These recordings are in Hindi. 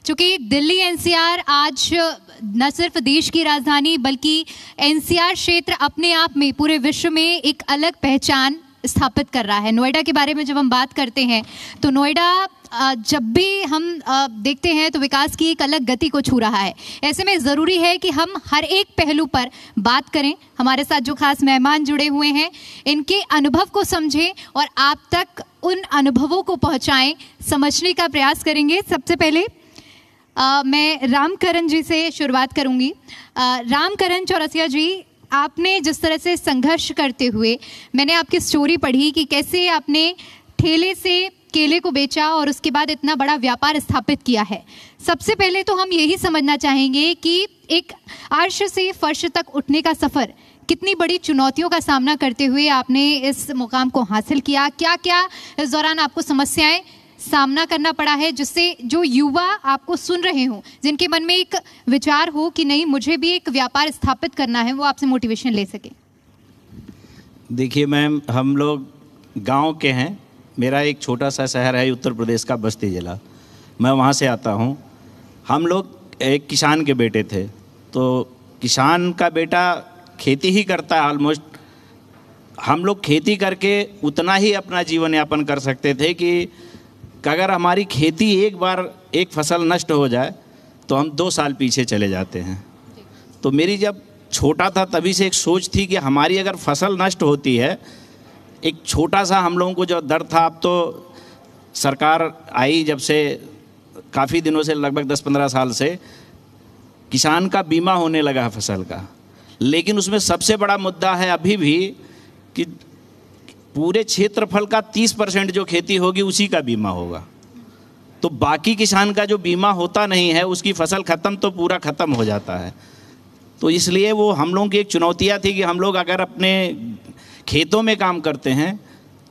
चूंकि दिल्ली एनसीआर आज न सिर्फ देश की राजधानी बल्कि एनसीआर क्षेत्र अपने आप में पूरे विश्व में एक अलग पहचान स्थापित कर रहा है। नोएडा के बारे में जब हम बात करते हैं तो नोएडा जब भी हम देखते हैं तो विकास की एक अलग गति को छू रहा है। ऐसे में ज़रूरी है कि हम हर एक पहलू पर बात करें। हमारे साथ जो खास मेहमान जुड़े हुए हैं इनके अनुभव को समझें और आप तक उन अनुभवों को पहुंचाएं, समझने का प्रयास करेंगे। सबसे पहले मैं रामकरण जी से शुरुआत करूंगी। रामकरण चौरसिया जी, आपने जिस तरह से संघर्ष करते हुए, मैंने आपकी स्टोरी पढ़ी कि कैसे आपने ठेले से केले को बेचा और उसके बाद इतना बड़ा व्यापार स्थापित किया है। सबसे पहले तो हम यही समझना चाहेंगे कि एक अर्श से फर्श तक उठने का सफ़र कितनी बड़ी चुनौतियों का सामना करते हुए आपने इस मुकाम को हासिल किया। क्या क्या इस दौरान आपको समस्याएं सामना करना पड़ा है, जिससे जो युवा आपको सुन रहे हों, जिनके मन में एक विचार हो कि नहीं मुझे भी एक व्यापार स्थापित करना है, वो आपसे मोटिवेशन ले सके। देखिए मैम, हम लोग गांव के हैं। मेरा एक छोटा सा शहर है उत्तर प्रदेश का, बस्ती ज़िला। मैं वहाँ से आता हूँ। हम लोग एक किसान के बेटे थे, तो किसान का बेटा खेती ही करता है ऑलमोस्ट। हम लोग खेती करके उतना ही अपना जीवन यापन कर सकते थे कि अगर हमारी खेती एक बार एक फसल नष्ट हो जाए तो हम 2 साल पीछे चले जाते हैं। तो मेरी जब छोटा था तभी से एक सोच थी कि हमारी अगर फसल नष्ट होती है, एक छोटा सा हम लोगों को जो डर था, अब तो सरकार आई जब से काफ़ी दिनों से, लगभग 10-15 साल से किसान का बीमा होने लगा है फसल का। लेकिन उसमें सबसे बड़ा मुद्दा है अभी भी कि पूरे क्षेत्रफल का 30% जो खेती होगी उसी का बीमा होगा। तो बाकी किसान का जो बीमा होता नहीं है, उसकी फसल ख़त्म तो पूरा ख़त्म हो जाता है। तो इसलिए वो हम लोगों की एक चुनौतियाँ थी कि हम लोग अगर अपने खेतों में काम करते हैं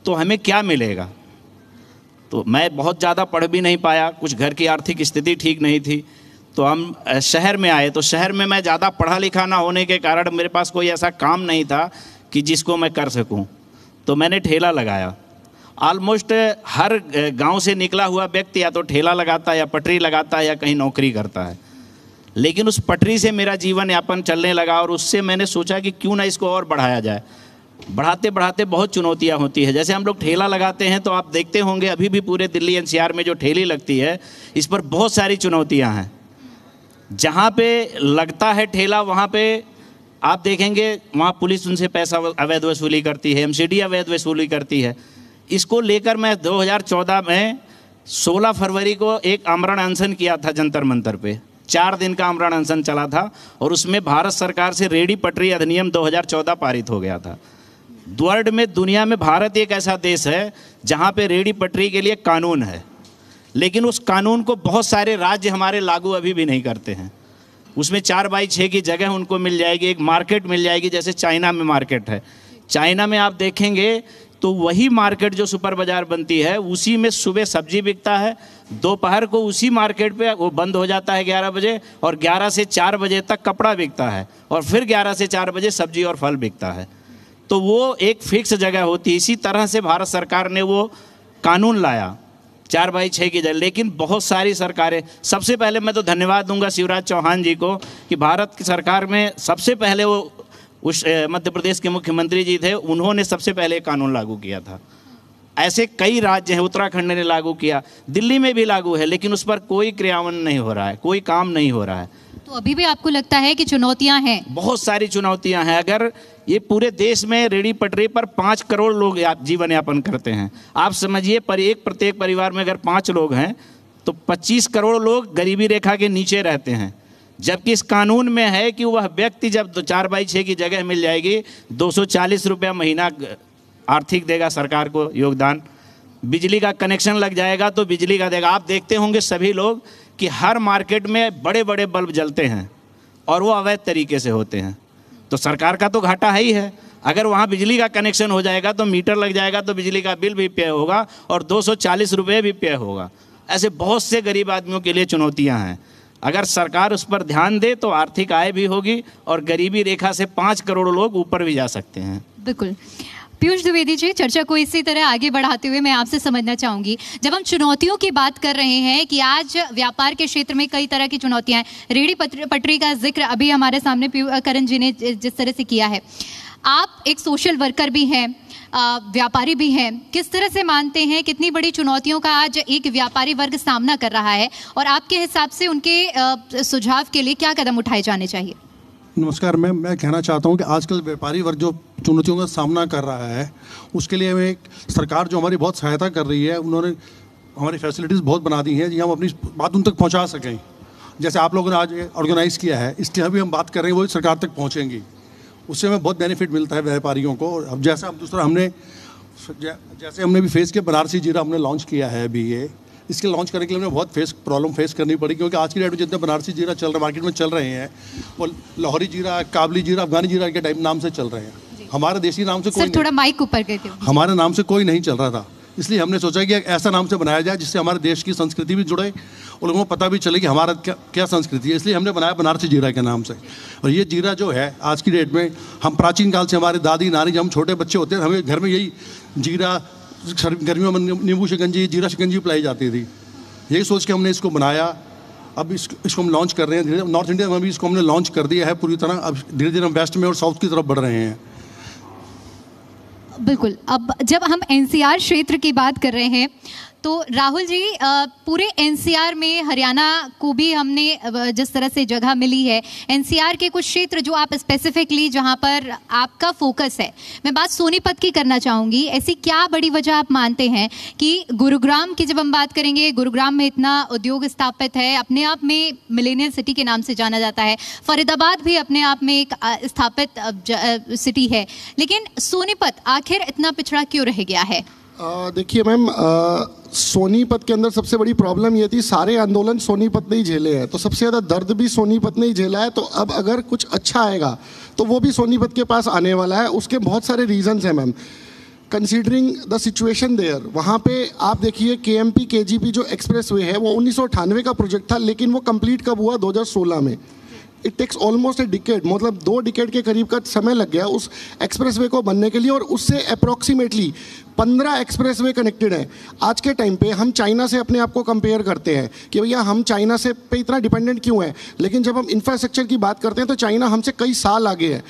तो हमें क्या मिलेगा। तो मैं बहुत ज़्यादा पढ़ भी नहीं पाया, कुछ घर की आर्थिक स्थिति ठीक नहीं थी, तो हम शहर में आए। तो शहर में मैं ज़्यादा पढ़ा लिखा ना होने के कारण मेरे पास कोई ऐसा काम नहीं था कि जिसको मैं कर सकूं। तो मैंने ठेला लगाया। ऑलमोस्ट हर गांव से निकला हुआ व्यक्ति या तो ठेला लगाता है या पटरी लगाता है या कहीं नौकरी करता है। लेकिन उस पटरी से मेरा जीवन यापन चलने लगा और उससे मैंने सोचा कि क्यों ना इसको और बढ़ाया जाए। बढ़ाते बढ़ाते बहुत चुनौतियां होती है। जैसे हम लोग ठेला लगाते हैं तो आप देखते होंगे अभी भी पूरे दिल्ली एनसीआर में जो ठेली लगती है, इस पर बहुत सारी चुनौतियाँ हैं। जहाँ पे लगता है ठेला वहाँ पे आप देखेंगे वहाँ पुलिस उनसे पैसा अवैध वसूली करती है, एमसीडी अवैध वसूली करती है। इसको लेकर मैं 2014 में 16 फरवरी को एक आमरण अनशन किया था जंतर मंतर पे। 4 दिन का आमरण अनशन चला था और उसमें भारत सरकार से रेडी पटरी अधिनियम 2014 पारित हो गया था। वर्ल्ड में, दुनिया में भारत एक ऐसा देश है जहाँ पे रेडी पटरी के लिए कानून है, लेकिन उस कानून को बहुत सारे राज्य हमारे लागू अभी भी नहीं करते हैं। उसमें 4/6 की जगह उनको मिल जाएगी, एक मार्केट मिल जाएगी, जैसे चाइना में मार्केट है। चाइना में आप देखेंगे तो वही मार्केट जो सुपर बाज़ार बनती है, उसी में सुबह सब्जी बिकता है, दोपहर को उसी मार्केट पे वो बंद हो जाता है 11 बजे, और 11 से 4 बजे तक कपड़ा बिकता है, और फिर 11 से 4 बजे सब्जी और फल बिकता है। तो वो एक फिक्स जगह होती है। इसी तरह से भारत सरकार ने वो कानून लाया 4/6 की जगह। लेकिन बहुत सारी सरकारें, सबसे पहले मैं तो धन्यवाद दूंगा शिवराज चौहान जी को कि भारत की सरकार में सबसे पहले वो उस मध्य प्रदेश के मुख्यमंत्री जी थे, उन्होंने सबसे पहले कानून लागू किया था। ऐसे कई राज्य हैं, उत्तराखंड ने लागू किया, दिल्ली में भी लागू है, लेकिन उस पर कोई क्रियान्वयन नहीं हो रहा है, कोई काम नहीं हो रहा है। तो अभी भी आपको लगता है कि चुनौतियां हैं? बहुत सारी चुनौतियां हैं। अगर ये पूरे देश में रेडी पटरी पर 5 करोड़ लोग जीवन यापन करते हैं, आप समझिए प्रत्येक परिवार में अगर 5 लोग हैं तो 25 करोड़ लोग गरीबी रेखा के नीचे रहते हैं। जबकि इस कानून में है कि वह व्यक्ति जब 4/6 की जगह मिल जाएगी, 240 रुपया महीना आर्थिक देगा सरकार को योगदान। बिजली का कनेक्शन लग जाएगा तो बिजली का देगा। आप देखते होंगे सभी लोग कि हर मार्केट में बड़े बड़े बल्ब जलते हैं और वो अवैध तरीके से होते हैं। तो सरकार का तो घाटा है ही है। अगर वहाँ बिजली का कनेक्शन हो जाएगा तो मीटर लग जाएगा तो बिजली का बिल भी पे होगा और 240 रुपये भी पे होगा। ऐसे बहुत से गरीब आदमियों के लिए चुनौतियाँ हैं। अगर सरकार उस पर ध्यान दे तो आर्थिक आय भी होगी और गरीबी रेखा से 5 करोड़ लोग ऊपर भी जा सकते हैं। बिल्कुल। पीयूष द्विवेदी जी, चर्चा को इसी तरह आगे बढ़ाते हुए मैं आपसे समझना चाहूंगी, जब हम चुनौतियों की बात कर रहे हैं कि आज व्यापार के क्षेत्र में कई तरह की चुनौतियां हैं, रेहड़ी पटरी का जिक्र अभी हमारे सामने करण जी ने जिस तरह से किया है, आप एक सोशल वर्कर भी हैं, व्यापारी भी हैं, किस तरह से मानते हैं कितनी बड़ी चुनौतियों का आज एक व्यापारी वर्ग सामना कर रहा है और आपके हिसाब से उनके सुझाव के लिए क्या कदम उठाए जाने चाहिए? नमस्कार मैम, मैं कहना चाहता हूं कि आजकल व्यापारी वर्ग जो चुनौतियों का सामना कर रहा है उसके लिए हमें सरकार जो हमारी बहुत सहायता कर रही है, उन्होंने हमारी फैसिलिटीज़ बहुत बना दी हैं जी, हम अपनी बात उन तक पहुंचा सकें। जैसे आप लोगों ने आज ऑर्गेनाइज़ किया है, इसके अभी हम बात कर रहे हैं वही सरकार तक पहुँचेंगी, उससे हमें बहुत बेनिफिट मिलता है व्यापारियों को। अब जैसा हम दूसरा जैसे हमने भी फेस किया, बनारसी जीरा हमने लॉन्च किया है अभी, ये इसके लॉन्च करने के लिए हमें बहुत प्रॉब्लम फेस करनी पड़ी, क्योंकि आज की डेट में जितने बनारसी जीरा चल रहे मार्केट में चल रहे हैं वो लाहौरी जीरा, काबली जीरा, अफगानी जीरा के टाइप नाम से चल रहे हैं। हमारे देसी नाम से कोई थोड़ा माइक ऊपर करके, हमारे नाम से कोई नहीं चल रहा था, इसलिए हमने सोचा कि एक ऐसा नाम से बनाया जाए जिससे हमारे देश की संस्कृति भी जुड़े और लोगों को पता भी चले कि हमारा क्या संस्कृति है, इसलिए हमने बनाया बनारसी जीरा के नाम से। और ये जीरा जो है आज की डेट में, हम प्राचीन काल से हमारे दादी नानी, जब हम छोटे बच्चे होते हैं हमें घर में यही जीरा, गर्मियों में नींबू शिकंजी, जीरा शिकंजी पिलाई जाती थी, यही सोच के हमने इसको बनाया। अब इसको हम लॉन्च कर रहे हैं धीरे, नॉर्थ इंडिया में भी इसको हमने लॉन्च कर दिया है पूरी तरह। अब धीरे धीरे हम वेस्ट में और साउथ की तरफ बढ़ रहे हैं। बिल्कुल। अब जब हम एनसीआर क्षेत्र की बात कर रहे हैं तो राहुल जी, पूरे एनसीआर में हरियाणा को भी हमने जिस तरह से जगह मिली है, एनसीआर के कुछ क्षेत्र जो आप स्पेसिफिकली जहां पर आपका फोकस है, मैं बात सोनीपत की करना चाहूँगी। ऐसी क्या बड़ी वजह आप मानते हैं कि गुरुग्राम की जब हम बात करेंगे, गुरुग्राम में इतना उद्योग स्थापित है, अपने आप में मिलेनियल सिटी के नाम से जाना जाता है, फरीदाबाद भी अपने आप में एक स्थापित सिटी है, लेकिन सोनीपत आखिर इतना पिछड़ा क्यों रह गया है? देखिए मैम, सोनीपत के अंदर सबसे बड़ी प्रॉब्लम ये थी, सारे आंदोलन सोनीपत ने ही झेले हैं, तो सबसे ज़्यादा दर्द भी सोनीपत ने ही झेला है। तो अब अगर कुछ अच्छा आएगा तो वो भी सोनीपत के पास आने वाला है। उसके बहुत सारे रीजंस हैं ma'am, considering the situation there. वहाँ पे आप देखिए KMP KGP जो एक्सप्रेस वे है वो 1998 का प्रोजेक्ट था, लेकिन वो कंप्लीट कब हुआ? 2016 में। It takes almost a decade, मतलब 2 डिकेड के करीब का समय लग गया उस एक्सप्रेसवे को बनने के लिए, और उससे अप्रॉक्सीमेटली 15 एक्सप्रेसवे कनेक्टेड हैं। आज के टाइम पे हम चाइना से अपने आप को कंपेयर करते हैं कि भैया हम चाइना से पे इतना डिपेंडेंट क्यों हैं, लेकिन जब हम इंफ्रास्ट्रक्चर की बात करते हैं तो चाइना हमसे कई साल आगे है।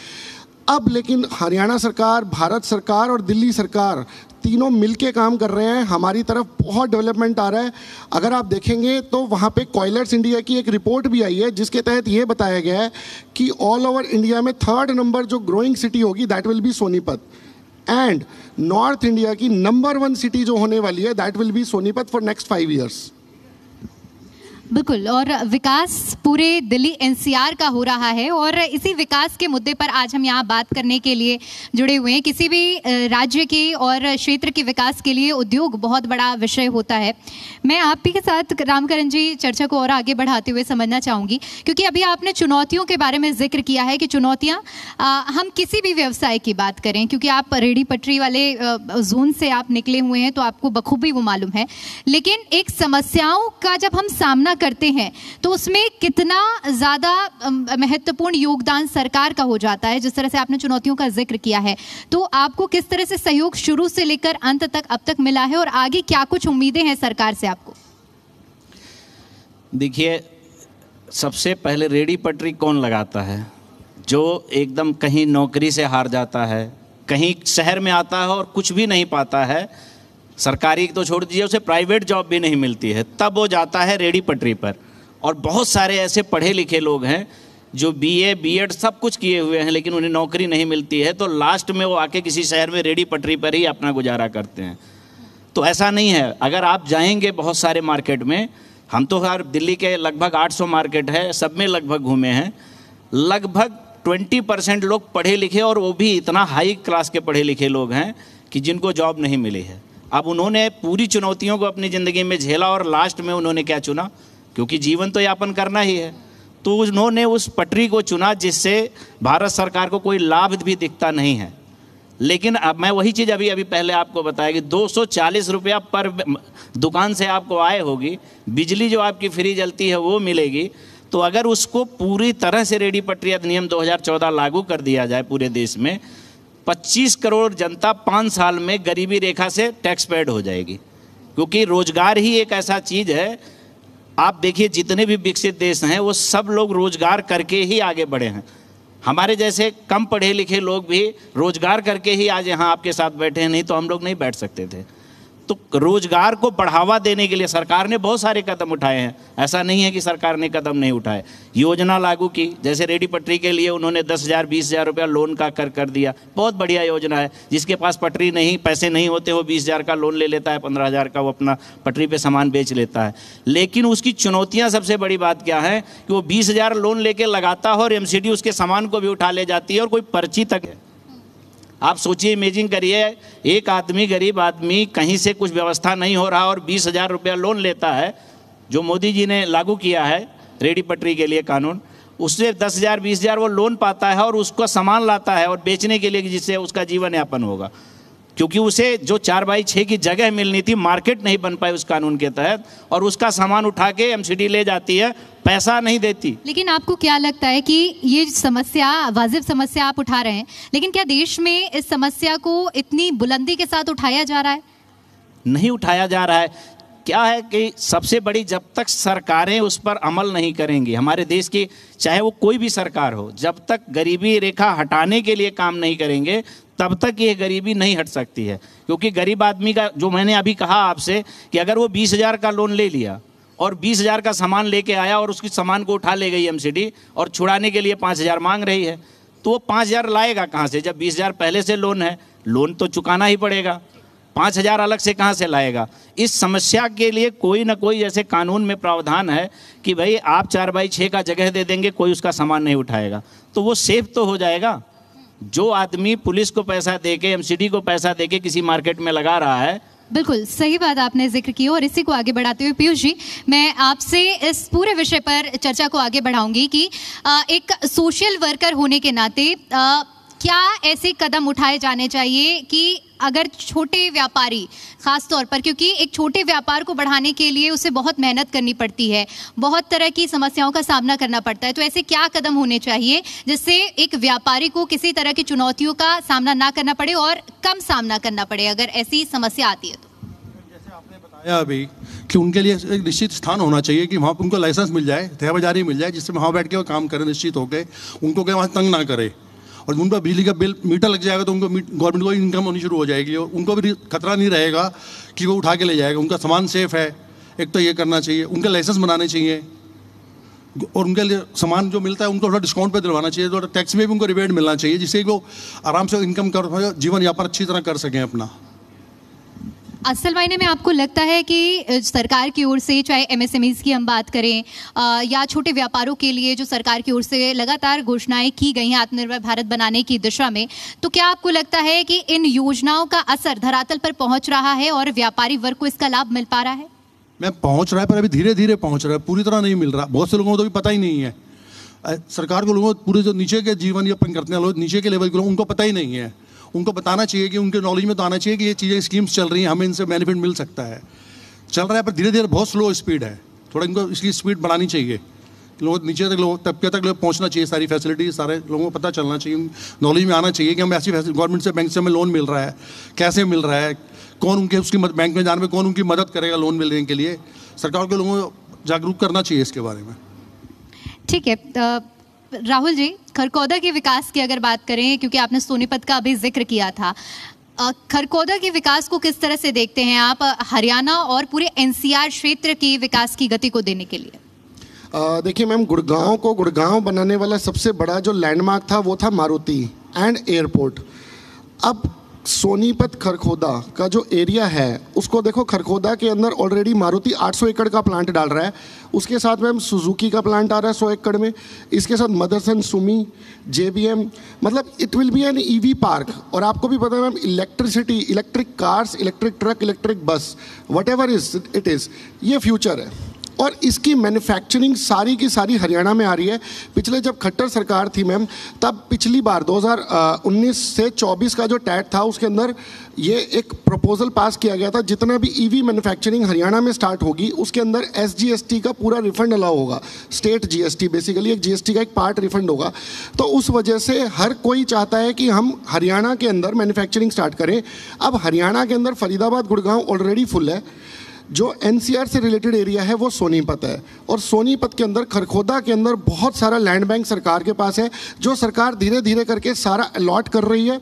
अब लेकिन हरियाणा सरकार, भारत सरकार और दिल्ली सरकार तीनों मिलके काम कर रहे हैं, हमारी तरफ बहुत डेवलपमेंट आ रहा है। अगर आप देखेंगे तो वहाँ पे कॉयलर्स इंडिया की एक रिपोर्ट भी आई है जिसके तहत ये बताया गया है कि ऑल ओवर इंडिया में 3rd नंबर जो ग्रोइंग सिटी होगी that will be Sonipat, and north India की नंबर 1 सिटी जो होने वाली है that will be Sonipat for next 5 years. बिल्कुल, और विकास पूरे दिल्ली एनसीआर का हो रहा है, और इसी विकास के मुद्दे पर आज हम यहाँ बात करने के लिए जुड़े हुए हैं। किसी भी राज्य के और क्षेत्र के विकास के लिए उद्योग बहुत बड़ा विषय होता है। मैं आप ही के साथ रामकरण जी चर्चा को और आगे बढ़ाते हुए समझना चाहूँगी, क्योंकि अभी आपने चुनौतियों के बारे में जिक्र किया है कि चुनौतियाँ, हम किसी भी व्यवसाय की बात करें, क्योंकि आप रेहड़ी पटरी वाले जोन से आप निकले हुए हैं तो आपको बखूबी वो मालूम है, लेकिन एक समस्याओं का जब हम सामना करते हैं तो उसमें कितना ज़्यादा महत्वपूर्ण योगदान सरकार का हो जाता है। जिस तरह से आपने चुनौतियों का जिक्र किया है, तो आपको किस तरह से सहयोग शुरू से लेकर अंत तक अब तक मिला है और आगे क्या कुछ उम्मीदें हैं सरकार से आपको? देखिए, सबसे पहले रेहड़ी पटरी कौन लगाता है? जो एकदम कहीं नौकरी से हार जाता है, कहीं शहर में आता है और कुछ भी नहीं पाता है, सरकारी तो छोड़ दीजिए, उसे प्राइवेट जॉब भी नहीं मिलती है, तब वो जाता है रेहड़ी पटरी पर। और बहुत सारे ऐसे पढ़े लिखे लोग हैं जो BA B.Ed सब कुछ किए हुए हैं, लेकिन उन्हें नौकरी नहीं मिलती है, तो लास्ट में वो आके किसी शहर में रेहड़ी पटरी पर ही अपना गुजारा करते हैं। तो ऐसा नहीं है, अगर आप जाएंगे बहुत सारे मार्केट में, हम तो हर दिल्ली के लगभग 800 मार्केट है, सब में लगभग घूमे हैं, लगभग 20% लोग पढ़े लिखे, और वो भी इतना हाई क्लास के पढ़े लिखे लोग हैं कि जिनको जॉब नहीं मिली है। अब उन्होंने पूरी चुनौतियों को अपनी ज़िंदगी में झेला और लास्ट में उन्होंने क्या चुना? क्योंकि जीवन तो यापन करना ही है, तो उन्होंने उस पटरी को चुना जिससे भारत सरकार को कोई लाभ भी दिखता नहीं है। लेकिन अब मैं वही चीज़ अभी पहले आपको बताया कि 240 रुपया पर दुकान से आपको आय होगी, बिजली जो आपकी फ्री जलती है वो मिलेगी। तो अगर उसको पूरी तरह से रेहड़ी पटरी अधिनियम 2014 लागू कर दिया जाए पूरे देश में, 25 करोड़ जनता 5 साल में गरीबी रेखा से टैक्स पेड हो जाएगी, क्योंकि रोजगार ही एक ऐसा चीज है। आप देखिए जितने भी विकसित देश हैं वो सब लोग रोजगार करके ही आगे बढ़े हैं। हमारे जैसे कम पढ़े लिखे लोग भी रोजगार करके ही आज यहाँ आपके साथ बैठे हैं, नहीं तो हम लोग नहीं बैठ सकते थे। तो रोजगार को बढ़ावा देने के लिए सरकार ने बहुत सारे कदम उठाए हैं, ऐसा नहीं है कि सरकार ने कदम नहीं उठाए। योजना लागू की, जैसे रेडी पटरी के लिए उन्होंने 10,000 20,000 रुपया लोन का कर दिया, बहुत बढ़िया योजना है। जिसके पास पटरी नहीं, पैसे नहीं होते, वो 20,000 का लोन ले लेता है, 15,000 का वो अपना पटरी पे सामान बेच लेता है। लेकिन उसकी चुनौतियाँ सबसे बड़ी बात क्या है कि वो 20,000 लोन लेके लगाता है और MCD उसके सामान को भी उठा ले जाती है और कोई पर्ची तक है। आप सोचिए, इमेजिन करिए, एक आदमी, गरीब आदमी, कहीं से कुछ व्यवस्था नहीं हो रहा और 20,000 रुपया लोन लेता है, जो मोदी जी ने लागू किया है रेडी पटरी के लिए कानून, उससे 10,000 20,000 वो लोन पाता है और उसको सामान लाता है और बेचने के लिए, जिससे उसका जीवन यापन होगा। क्योंकि उसे जो 4x6 की जगह मिलनी थी, मार्केट नहीं बन पाई उस कानून के तहत, और उसका सामान उठा के MCD ले जाती है, पैसा नहीं देती। लेकिन आपको क्या लगता है कि ये समस्या, वाजिब समस्या आप उठा रहे हैं, लेकिन क्या देश में इस समस्या को इतनी बुलंदी के साथ उठाया जा रहा है? नहीं उठाया जा रहा है। क्या है कि सबसे बड़ी, जब तक सरकारें उस पर अमल नहीं करेंगी, हमारे देश की चाहे वो कोई भी सरकार हो, जब तक गरीबी रेखा हटाने के लिए काम नहीं करेंगे, तब तक ये गरीबी नहीं हट सकती है। क्योंकि गरीब आदमी का, जो मैंने अभी कहा आपसे, कि अगर वो 20,000 का लोन ले लिया और 20,000 का सामान लेके आया और उसकी सामान को उठा ले गई MCD और छुड़ाने के लिए 5,000 मांग रही है, तो वो 5,000 लाएगा कहाँ से? जब 20,000 पहले से लोन है, लोन तो चुकाना ही पड़ेगा, 5,000 अलग से कहाँ से लाएगा? इस समस्या के लिए कोई ना कोई जैसे कानून में प्रावधान है कि भाई आप 4x6 का जगह दे देंगे, कोई उसका सामान नहीं उठाएगा, तो वो सेफ तो हो जाएगा। जो आदमी पुलिस को पैसा देके, MCD को पैसा देके किसी मार्केट में लगा रहा है। बिल्कुल सही बात आपने जिक्र की, और इसी को आगे बढ़ाते हुए पीयूष जी, मैं आपसे इस पूरे विषय पर चर्चा को आगे बढ़ाऊंगी कि एक सोशल वर्कर होने के नाते क्या ऐसे कदम उठाए जाने चाहिए कि अगर छोटे व्यापारी, खास तौर पर क्योंकि एक छोटे व्यापार को बढ़ाने के लिए उसे बहुत मेहनत करनी पड़ती है, बहुत तरह की समस्याओं का सामना करना पड़ता है, तो ऐसे क्या कदम होने चाहिए जिससे एक व्यापारी को किसी तरह की चुनौतियों का सामना ना करना पड़े और कम सामना करना पड़े अगर ऐसी समस्या आती है? तो जैसे आपने बताया अभी कि उनके लिए एक निश्चित स्थान होना चाहिए कि वहाँ उनको लाइसेंस मिल जाए, तहबाजारी मिल जाए, जिससे वहाँ बैठ के वो काम करें निश्चित होकर, उनको क्या वहाँ तंग ना करे। और उन पर बिजली का बिल मीटर लग जाएगा तो उनको गवर्नमेंट को इनकम होनी शुरू हो जाएगी, उनको भी खतरा नहीं रहेगा कि वो उठा के ले जाएगा, उनका सामान सेफ है। एक तो ये करना चाहिए, उनके लाइसेंस बनाने चाहिए, और उनके लिए सामान जो मिलता है उनको थोड़ा डिस्काउंट पे दिलवाना चाहिए, थोड़ा टैक्स में भी उनको रिबेट मिलना चाहिए, जिससे वो आराम से इनकम कर, जीवन यापन अच्छी तरह कर सकें अपना। असल मायने में आपको लगता है कि सरकार की ओर से, चाहे MSMEs की हम बात करें या छोटे व्यापारों के लिए जो सरकार की ओर से लगातार घोषणाएं की गई हैं आत्मनिर्भर भारत बनाने की दिशा में, तो क्या आपको लगता है कि इन योजनाओं का असर धरातल पर पहुंच रहा है और व्यापारी वर्ग को इसका लाभ मिल पा रहा है? मैं पहुंच रहा है, पर अभी धीरे धीरे पहुंच रहा है, पूरी तरह नहीं मिल रहा। बहुत से लोगों को तो अभी पता ही नहीं है। सरकार को, लोगों पूरे जो नीचे के जीवन यापन करते हैं लोग, नीचे के लेवल के लोग, उनको पता ही नहीं है। उनको बताना चाहिए कि उनके नॉलेज में तो आना चाहिए कि ये चीज़ें, स्कीम्स चल रही हैं, हमें इनसे बेनिफिट मिल सकता है। चल रहा है पर धीरे धीरे, बहुत स्लो स्पीड है, थोड़ा इनको इसकी स्पीड बढ़ानी चाहिए। लोग नीचे तक, लोग तबके तक लोग पहुंचना चाहिए, सारी फैसिलिटी सारे लोगों को पता चलना चाहिए, नॉलेज में आना चाहिए कि हमें ऐसी गवर्नमेंट से, बैंक से हमें लोन मिल रहा है, कैसे मिल रहा है, कौन उनके उसकी बैंक में जाने में कौन उनकी मदद करेगा लोन मिलने के लिए। सरकार के लोगों को जागरूक करना चाहिए इसके बारे में। ठीक है राहुल जी, खरकौदा के विकास की अगर बात करें, क्योंकि आपने सोनीपत का अभी जिक्र किया था, खरकौदा के विकास को किस तरह से देखते हैं आप हरियाणा और पूरे NCR क्षेत्र के विकास की गति को देने के लिए? देखिए मैम, गुड़गांव को गुड़गांव बनाने वाला सबसे बड़ा जो लैंडमार्क था वो था मारुति एंड एयरपोर्ट। अब सोनीपत खरखोदा का जो एरिया है उसको देखो, खरखोदा के अंदर ऑलरेडी मारुति 800 एकड़ का प्लांट डाल रहा है, उसके साथ में सुजुकी का प्लांट आ रहा है 100 एकड़ में, इसके साथ मदरसन, सुमी, JBM, मतलब it will be an EV park. और आपको भी पता है ma'am, electricity, electric cars, electric truck, electric bus, whatever is it is, ये फ्यूचर है। और इसकी मैन्युफैक्चरिंग सारी की सारी हरियाणा में आ रही है। पिछले जब खट्टर सरकार थी मैम, तब पिछली बार 2019 से 24 का जो टैट था उसके अंदर ये एक प्रपोजल पास किया गया था, जितना भी ईवी मैन्युफैक्चरिंग हरियाणा में स्टार्ट होगी उसके अंदर SGST का पूरा रिफंड अलाउ होगा। स्टेट GST बेसिकली एक GST का एक पार्ट रिफंड होगा। तो उस वजह से हर कोई चाहता है कि हम हरियाणा के अंदर मैन्युफैक्चरिंग स्टार्ट करें। अब हरियाणा के अंदर फरीदाबाद गुड़गांव ऑलरेडी फुल है। जो NCR से रिलेटेड एरिया है वो सोनीपत है, और सोनीपत के अंदर खरखोदा के अंदर बहुत सारा लैंड बैंक सरकार के पास है, जो सरकार धीरे धीरे करके सारा अलॉट कर रही है।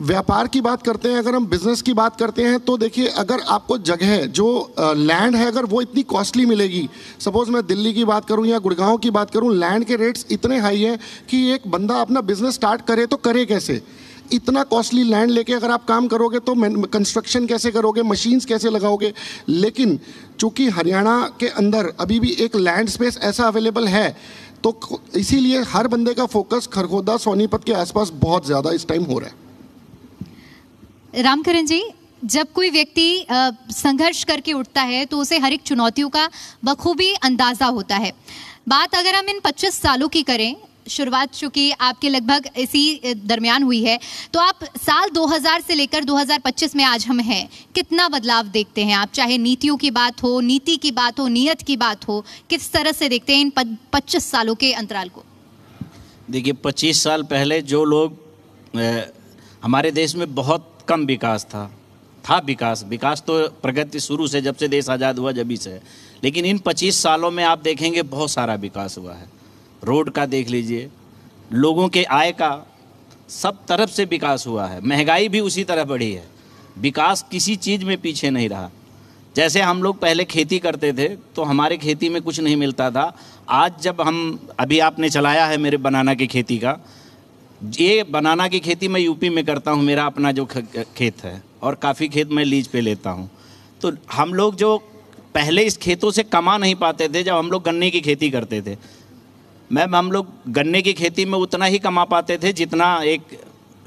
व्यापार की बात करते हैं, अगर हम बिजनेस की बात करते हैं तो देखिए, अगर आपको जगह जो लैंड है अगर वो इतनी कॉस्टली मिलेगी, सपोज मैं दिल्ली की बात करूं या गुड़गांव की बात करूं, लैंड के रेट्स इतने हाई हैं कि एक बंदा अपना बिजनेस स्टार्ट करे तो करे कैसे? इतना कॉस्टली लैंड लेके अगर आप काम करोगे तो कंस्ट्रक्शन कैसे करोगे, मशीन्स कैसे लगाओगे? लेकिन चूंकि हरियाणा के अंदर अभी भी एक लैंड स्पेस ऐसा अवेलेबल है, तो इसीलिए हर बंदे का फोकस खरखोदा सोनीपत के आसपास बहुत ज़्यादा इस टाइम हो रहा है। रामकरण जी, जब कोई व्यक्ति संघर्ष करके उठता है तो उसे हर एक चुनौतियों का बखूबी अंदाजा होता है। बात अगर हम इन 25 सालों की करें, शुरुआत चूंकि आपके लगभग इसी दरमियान हुई है, तो आप साल 2000 से लेकर 2025 में आज हम हैं, कितना बदलाव देखते हैं आप? चाहे नीतियों की बात हो, नीति की बात हो, नियत की बात हो, किस तरह से देखते हैं इन 25 सालों के अंतराल को? देखिए, 25 साल पहले जो लोग हमारे देश में बहुत कम विकास था विकास तो प्रगति शुरू से, जब से देश आज़ाद हुआ जब से है, लेकिन इन 25 सालों में आप देखेंगे बहुत सारा विकास हुआ है। रोड का देख लीजिए, लोगों के आय का, सब तरफ से विकास हुआ है। महंगाई भी उसी तरह बढ़ी है। विकास किसी चीज़ में पीछे नहीं रहा। जैसे हम लोग पहले खेती करते थे तो हमारे खेती में कुछ नहीं मिलता था। आज जब अभी आपने चलाया है मेरे बनाना की खेती का, ये बनाना की खेती मैं यूपी में करता हूँ, मेरा अपना जो खेत है, और काफ़ी खेत मैं लीज पे लेता हूँ। तो हम लोग जो पहले इस खेतों से कमा नहीं पाते थे, जब हम लोग गन्ने की खेती करते थे, हम लोग गन्ने की खेती में उतना ही कमा पाते थे जितना एक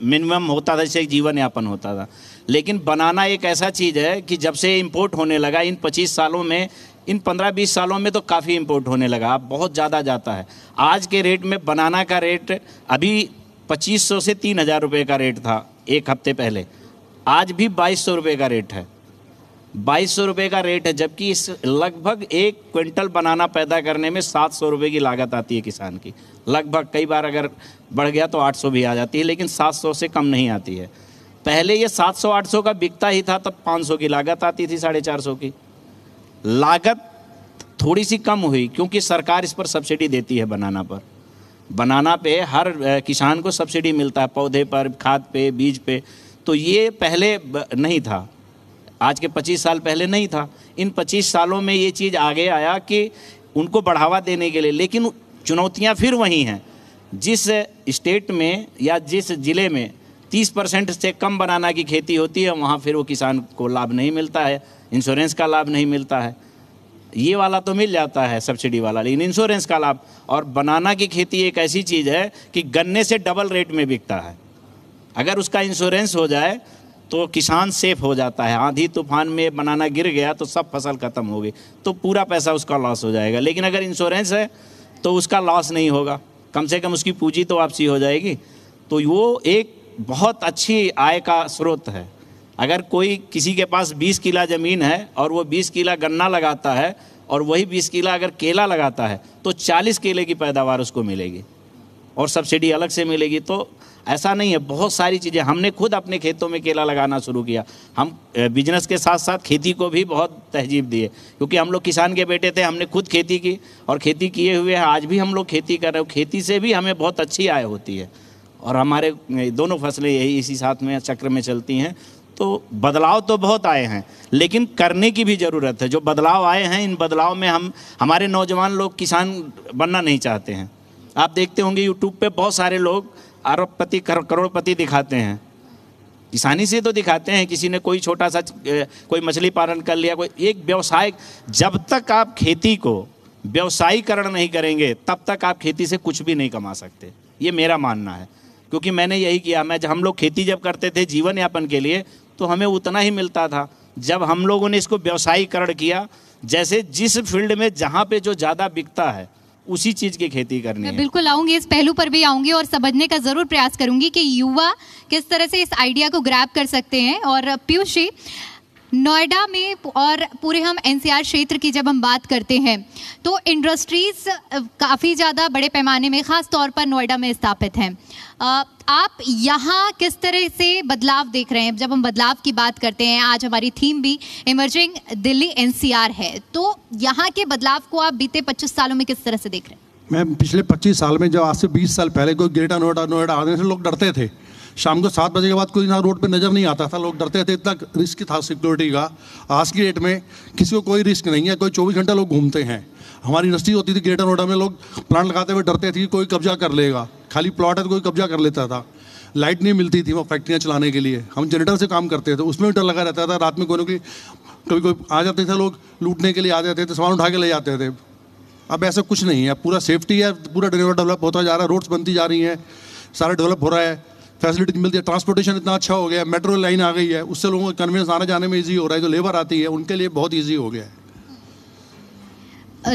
मिनिमम होता था, जैसे जीवन यापन होता था। लेकिन बनाना एक ऐसा चीज़ है कि जब से इंपोर्ट होने लगा, इन 25 सालों में, इन 15-20 सालों में तो काफ़ी इंपोर्ट होने लगा, अब बहुत ज़्यादा जाता है। आज के रेट में बनाना का रेट अभी 2500 से 3000 रुपये का रेट था एक हफ्ते पहले, आज भी 2200 रुपये का रेट है। 2200 रुपये का रेट है, जबकि इस लगभग 1 क्विंटल बनाना पैदा करने में 700 रुपये की लागत आती है किसान की। लगभग कई बार अगर बढ़ गया तो 800 भी आ जाती है, लेकिन 700 से कम नहीं आती है। पहले ये 700-800 का बिकता ही था, तब 500 की लागत आती थी, 450 की लागत थोड़ी सी कम हुई, क्योंकि सरकार इस पर सब्सिडी देती है। बनाना पे हर किसान को सब्सिडी मिलता है, पौधे पर, खाद पे, बीज पे। तो ये पहले नहीं था, आज के 25 साल पहले नहीं था। इन 25 सालों में ये चीज़ आगे आया कि उनको बढ़ावा देने के लिए। लेकिन चुनौतियां फिर वही हैं। जिस स्टेट में या जिस ज़िले में 30% से कम बनाना की खेती होती है, वहाँ फिर वो किसान को लाभ नहीं मिलता है, इंश्योरेंस का लाभ नहीं मिलता है। ये वाला तो मिल जाता है सब्सिडी वाला, लेकिन इंश्योरेंस का लाभ। और बनाना की खेती एक ऐसी चीज़ है कि गन्ने से डबल रेट में बिकता है। अगर उसका इंश्योरेंस हो जाए तो किसान सेफ हो जाता है। आंधी तूफान में बनाना गिर गया तो सब फसल खत्म हो गई, तो पूरा पैसा उसका लॉस हो जाएगा। लेकिन अगर इंश्योरेंस है तो उसका लॉस नहीं होगा, कम से कम उसकी पूंजी तो वापसी हो जाएगी। तो वो एक बहुत अच्छी आय का स्रोत है। अगर कोई किसी के पास 20 किला ज़मीन है और वो 20 किला गन्ना लगाता है और वही 20 किला अगर केला लगाता है, तो 40 केले की पैदावार उसको मिलेगी और सब्सिडी अलग से मिलेगी। तो ऐसा नहीं है, बहुत सारी चीज़ें। हमने खुद अपने खेतों में केला लगाना शुरू किया। हम बिजनेस के साथ साथ खेती को भी बहुत तहजीब दिए, क्योंकि हम लोग किसान के बेटे थे। हमने खुद खेती की और खेती किए हुए हैं, आज भी हम लोग खेती कर रहे हो। खेती से भी हमें बहुत अच्छी आय होती है और हमारे दोनों फसलें यही इसी साथ में चक्र में चलती हैं। तो बदलाव तो बहुत आए हैं, लेकिन करने की भी ज़रूरत है। जो बदलाव आए हैं, इन बदलाव में हमारे नौजवान लोग किसान बनना नहीं चाहते हैं। आप देखते होंगे यूट्यूब पे बहुत सारे लोग अरबपति करोड़पति दिखाते हैं, किसानी से तो दिखाते हैं। किसी ने कोई छोटा सा कोई मछली पालन कर लिया, कोई एक व्यवसाय। जब तक आप खेती को व्यवसायीकरण नहीं करेंगे, तब तक आप खेती से कुछ भी नहीं कमा सकते। ये मेरा मानना है, क्योंकि मैंने यही किया। हम लोग खेती जब करते थे जीवन यापन के लिए, तो हमें उतना ही मिलता था। जब हम लोगों ने इसको व्यवसायीकरण किया, जैसे जिस फील्ड में जहाँ पे जो ज़्यादा बिकता है उसी चीज़ की खेती करनी है। मैं बिल्कुल आऊंगी, इस पहलू पर भी आऊंगी और समझने का जरूर प्रयास करूंगी कि युवा किस तरह से इस आइडिया को ग्रैब कर सकते हैं। और पीयूष जी, नोएडा में और पूरे हम एनसीआर क्षेत्र की जब हम बात करते हैं तो इंडस्ट्रीज काफ़ी ज़्यादा बड़े पैमाने में ख़ास तौर पर नोएडा में स्थापित हैं। आप यहाँ किस तरह से बदलाव देख रहे हैं? जब हम बदलाव की बात करते हैं, आज हमारी थीम भी इमर्जिंग दिल्ली एनसीआर है, तो यहाँ के बदलाव को आप बीते 25 सालों में किस तरह से देख रहे हैं? मैं पिछले 25 साल में, जब आज से 20 साल पहले कोई ग्रेटर नोएडा आने से लोग डरते थे। शाम को 7 बजे के बाद कोई ना रोड पे नज़र नहीं आता था, लोग डरते थे, इतना रिस्क था सिक्योरिटी का। आज की डेट में किसी को कोई रिस्क नहीं है, कोई 24 घंटे लोग घूमते हैं। हमारी इंडस्ट्री होती थी ग्रेटर नोएडा में, लोग प्लांट लगाते हुए डरते थे कि कोई कब्जा कर लेगा, खाली प्लॉट है तो कोई कब्जा कर लेता था। लाइट नहीं मिलती थी वो फैक्ट्रियाँ चलाने के लिए, हम जनरेटर से काम करते थे, उसमें भी डर लगा रहता था। रात में कोई कोई आ जाते थे, लोग लूटने के लिए आ जाते थे, सामान उठा के ले जाते थे। अब ऐसा कुछ नहीं है, पूरा सेफ्टी है, पूरा डेवलप होता जा रहा है, रोड्स बनती जा रही हैं, सारा डेवलप हो रहा है, फैसिलिटी मिलती है, ट्रांसपोर्टेशन इतना अच्छा हो गया है, मेट्रो लाइन आ गई है, उससे लोगों को कन्वीनियंस आने जाने में इजी हो रहा है। जो लेबर आती है उनके लिए बहुत इजी हो गया है।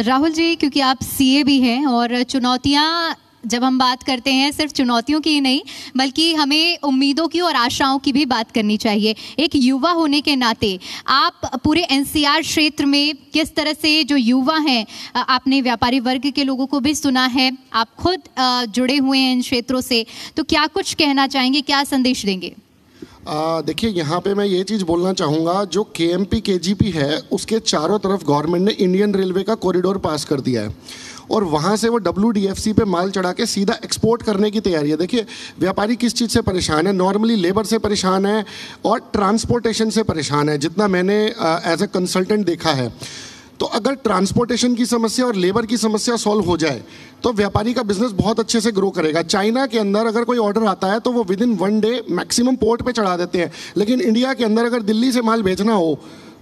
राहुल जी, क्योंकि आप सीए भी हैं और चुनौतियां जब हम बात करते हैं सिर्फ चुनौतियों की ही नहीं बल्कि हमें उम्मीदों की और आशाओं की भी बात करनी चाहिए। एक युवा होने के नाते आप पूरे एनसीआर क्षेत्र में किस तरह से जो युवा हैं, आपने व्यापारी वर्ग के लोगों को भी सुना है, आप खुद जुड़े हुए हैं इन क्षेत्रों से, तो क्या कुछ कहना चाहेंगे, क्या संदेश देंगे? देखिए, यहाँ पे मैं ये चीज़ बोलना चाहूँगा, जो केएमपी केजीपी है उसके चारों तरफ गवर्नमेंट ने इंडियन रेलवे का कॉरिडोर पास कर दिया है और वहाँ से वो WDFC पे माल चढ़ा के सीधा एक्सपोर्ट करने की तैयारी है। देखिए, व्यापारी किस चीज़ से परेशान है? नॉर्मली लेबर से परेशान है और ट्रांसपोर्टेशन से परेशान है, जितना मैंने एज ए कंसल्टेंट देखा है। तो अगर ट्रांसपोर्टेशन की समस्या और लेबर की समस्या सॉल्व हो जाए तो व्यापारी का बिजनेस बहुत अच्छे से ग्रो करेगा। चाइना के अंदर अगर कोई ऑर्डर आता है तो वो विदिन 1 डे मैक्सिमम पोर्ट पे चढ़ा देते हैं, लेकिन इंडिया के अंदर अगर दिल्ली से माल भेजना हो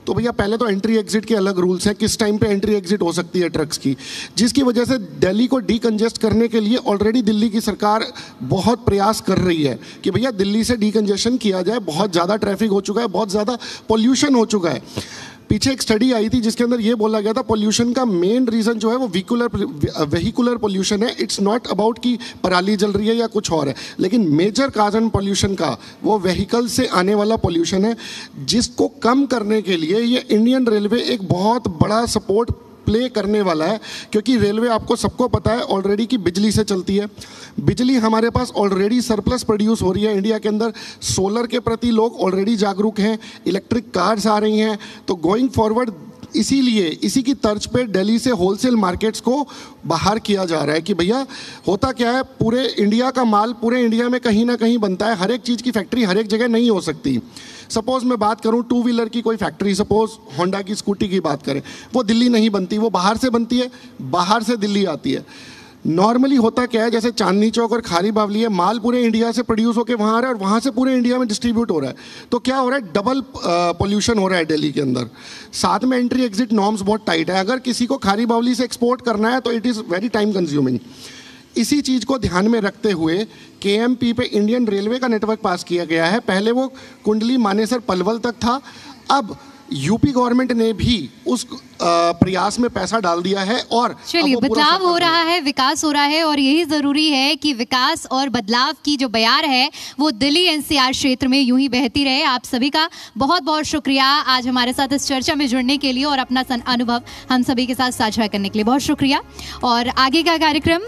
तो भैया पहले तो एंट्री एग्जिट के अलग रूल्स हैं, किस टाइम पे एंट्री एग्जिट हो सकती है ट्रक्स की, जिसकी वजह से दिल्ली को डीकंजेस्ट करने के लिए ऑलरेडी दिल्ली की सरकार बहुत प्रयास कर रही है कि भैया दिल्ली से डीकंजेशन किया जाए। बहुत ज़्यादा ट्रैफिक हो चुका है, बहुत ज़्यादा पोल्यूशन हो चुका है। पीछे एक स्टडी आई थी जिसके अंदर ये बोला गया था पोल्यूशन का मेन रीज़न जो है वो व्हीकुलर पोल्यूशन है। इट्स नॉट अबाउट कि पराली जल रही है या कुछ और है, लेकिन मेजर कारण पोल्यूशन का वो व्हीकल से आने वाला पोल्यूशन है, जिसको कम करने के लिए ये इंडियन रेलवे एक बहुत बड़ा सपोर्ट प्ले करने वाला है। क्योंकि रेलवे, आपको सबको पता है ऑलरेडी कि बिजली से चलती है, बिजली हमारे पास ऑलरेडी सरप्लस प्रोड्यूस हो रही है इंडिया के अंदर। सोलर के प्रति लोग ऑलरेडी जागरूक हैं, इलेक्ट्रिक कार्स आ रही हैं। तो गोइंग फॉरवर्ड इसीलिए इसी की तर्ज पे दिल्ली से होलसेल मार्केट्स को बाहर किया जा रहा है कि भैया होता क्या है, पूरे इंडिया का माल पूरे इंडिया में कहीं ना कहीं बनता है। हर एक चीज़ की फैक्ट्री हर एक जगह नहीं हो सकती। सपोज़ मैं बात करूं 2 व्हीलर की कोई फैक्ट्री, सपोज़ होंडा की स्कूटी की बात करें, वो दिल्ली नहीं बनती, वो बाहर से बनती है, बाहर से दिल्ली आती है। नॉर्मली होता क्या है, जैसे चांदनी चौक और खारी बावली है, माल पूरे इंडिया से प्रोड्यूस होकर वहाँ आ रहा है और वहाँ से पूरे इंडिया में डिस्ट्रीब्यूट हो रहा है। तो क्या हो रहा है, डबल पोल्यूशन हो रहा है दिल्ली के अंदर। साथ में एंट्री एग्जिट नॉर्म्स बहुत टाइट है। अगर किसी को खारी बावली से एक्सपोर्ट करना है तो it is very time consuming. इसी चीज़ को ध्यान में रखते हुए केएमपी पे इंडियन रेलवे का नेटवर्क पास किया गया है। पहले वो कुंडली मानेसर पलवल तक था, अब यूपी गवर्नमेंट ने भी उस प्रयास में पैसा डाल दिया है और चलिए बदलाव हो रहा है, विकास हो रहा है और यही जरूरी है कि विकास और बदलाव की जो बयार है वो दिल्ली एनसीआर क्षेत्र में यूं ही बहती रहे। आप सभी का बहुत बहुत शुक्रिया आज हमारे साथ इस चर्चा में जुड़ने के लिए और अपना अनुभव हम सभी के साथ साझा करने के लिए बहुत शुक्रिया। और आगे का कार्यक्रम